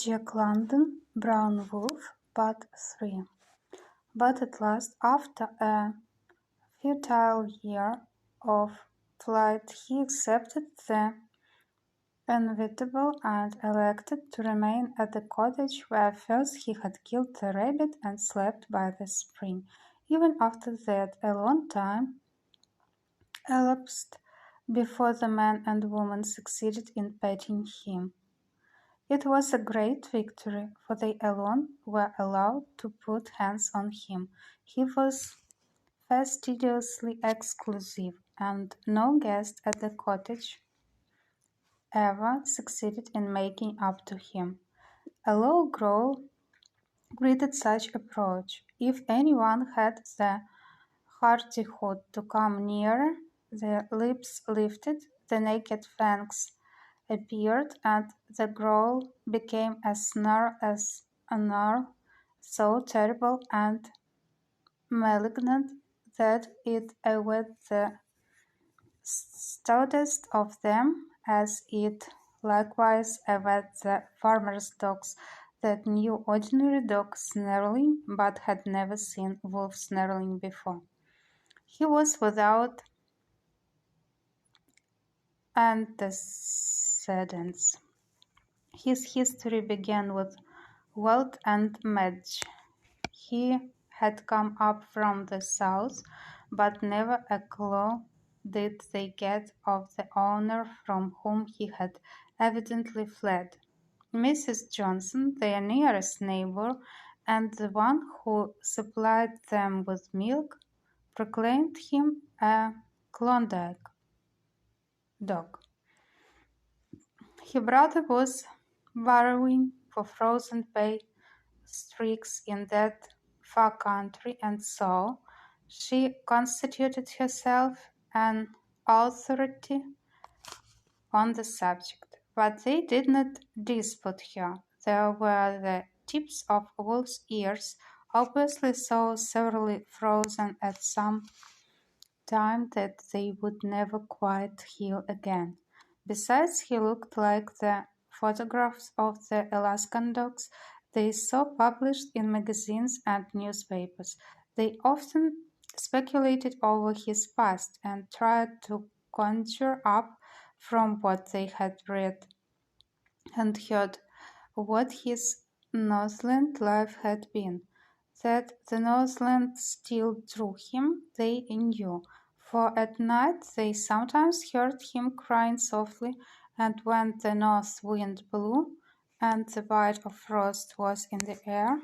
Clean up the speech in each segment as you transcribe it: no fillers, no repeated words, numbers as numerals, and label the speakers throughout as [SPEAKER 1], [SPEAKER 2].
[SPEAKER 1] Jack London, Brown Wolf, Part 3. But at last, after a futile year of flight, he accepted the inevitable and elected to remain at the cottage where first he had killed the rabbit and slept by the spring. Even after that, a long time elapsed before the man and woman succeeded in petting him. It was a great victory, for they alone were allowed to put hands on him. He was fastidiously exclusive, and no guest at the cottage ever succeeded in making up to him. A low growl greeted such approach. If anyone had the hardihood to come nearer, the lips lifted, the naked fangs appeared, and the growl became a snarl so terrible and malignant that it awed the stoutest of them, as it likewise awed the farmers' dogs that knew ordinary dog snarling but had never seen wolf snarling before. He was without antecedents. His history began with wealth and Madge. He had come up from the south, but never a clue did they get of the owner from whom he had evidently fled. Mrs. Johnson, their nearest neighbor, and the one who supplied them with milk, proclaimed him a Klondike dog. Her brother was burrowing for frozen pay streaks in that far country, and so she constituted herself an authority on the subject. But they did not dispute her. There were the tips of wolf's ears, obviously so severely frozen at some time that they would never quite heal again. Besides, he looked like the photographs of the Alaskan dogs they saw published in magazines and newspapers. They often speculated over his past and tried to conjure up from what they had read and heard what his Northland life had been. That the Northland still drew him, they knew, for at night they sometimes heard him crying softly, and when the north wind blew and the bite of frost was in the air,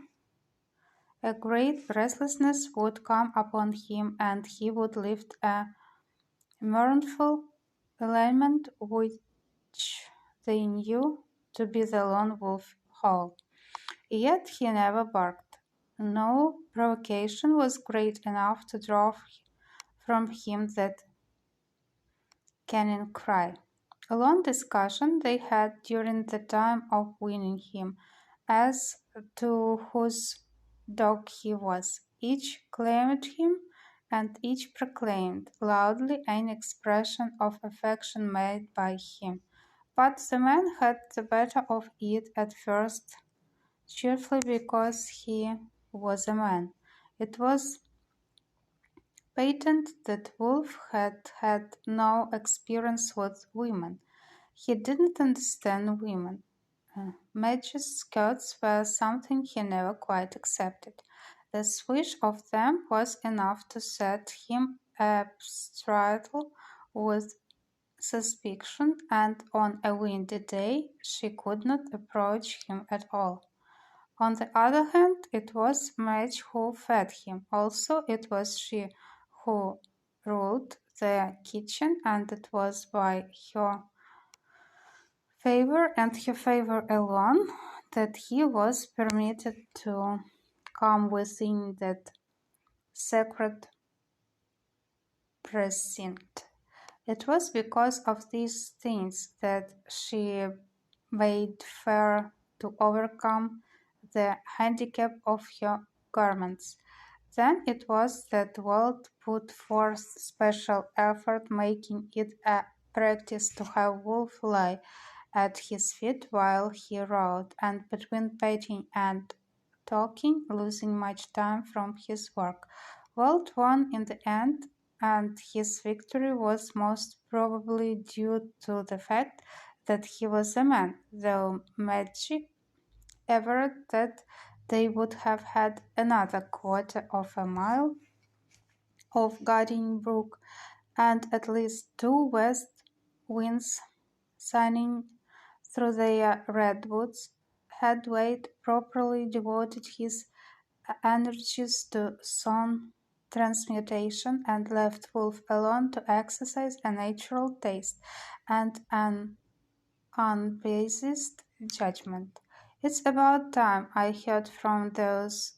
[SPEAKER 1] a great restlessness would come upon him, and he would lift a mournful lament which they knew to be the lone wolf howl. Yet he never barked. No provocation was great enough to draw from him that canine cry. A long discussion they had during the time of winning him as to whose dog he was. Each claimed him, and each proclaimed loudly an expression of affection made by him. But the man had the better of it at first, chiefly because he was a man. It was patent that Wolf had had no experience with women. He didn't understand women. Madge's skirts were something he never quite accepted. The swish of them was enough to set him abstract with suspicion, and on a windy day she could not approach him at all. On the other hand, it was Madge who fed him. Also, it was she who ruled the kitchen, and it was by her favor and her favor alone that he was permitted to come within that sacred precinct. It was because of these things that she bade fair to overcome the handicap of her garments. Then it was that Walt put forth special effort, making it a practice to have Wolf lie at his feet while he wrote, and between painting and talking, losing much time from his work. Walt won in the end, and his victory was most probably due to the fact that he was a man, though Madge averred that they would have had another quarter of a mile of Garden Brook and at least two west winds signing through their redwoods. Had Wade properly devoted his energies to song transmutation and left Wolf alone to exercise a natural taste and an unbiased judgment. "It's about time I heard from those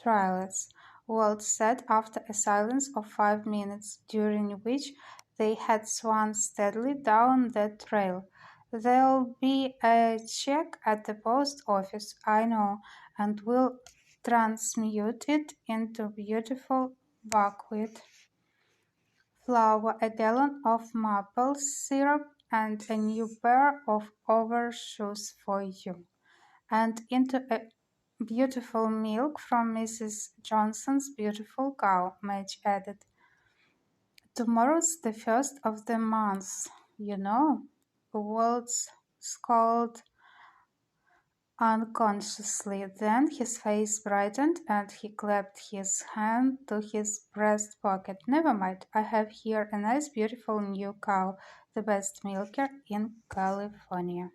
[SPEAKER 1] trialists," Walt said after a silence of 5 minutes, during which they had swung steadily down the trail. "There'll be a check at the post office, I know, and we'll transmute it into beautiful buckwheat flour, a gallon of maple syrup, and a new pair of overshoes for you, and into a beautiful milk from Mrs. Johnson's beautiful cow," Madge added. "Tomorrow's the first of the month, you know." Waltz scowled unconsciously. Then his face brightened and he clapped his hand to his breast pocket. "Never mind, I have here a nice beautiful new cow, the best milker in California."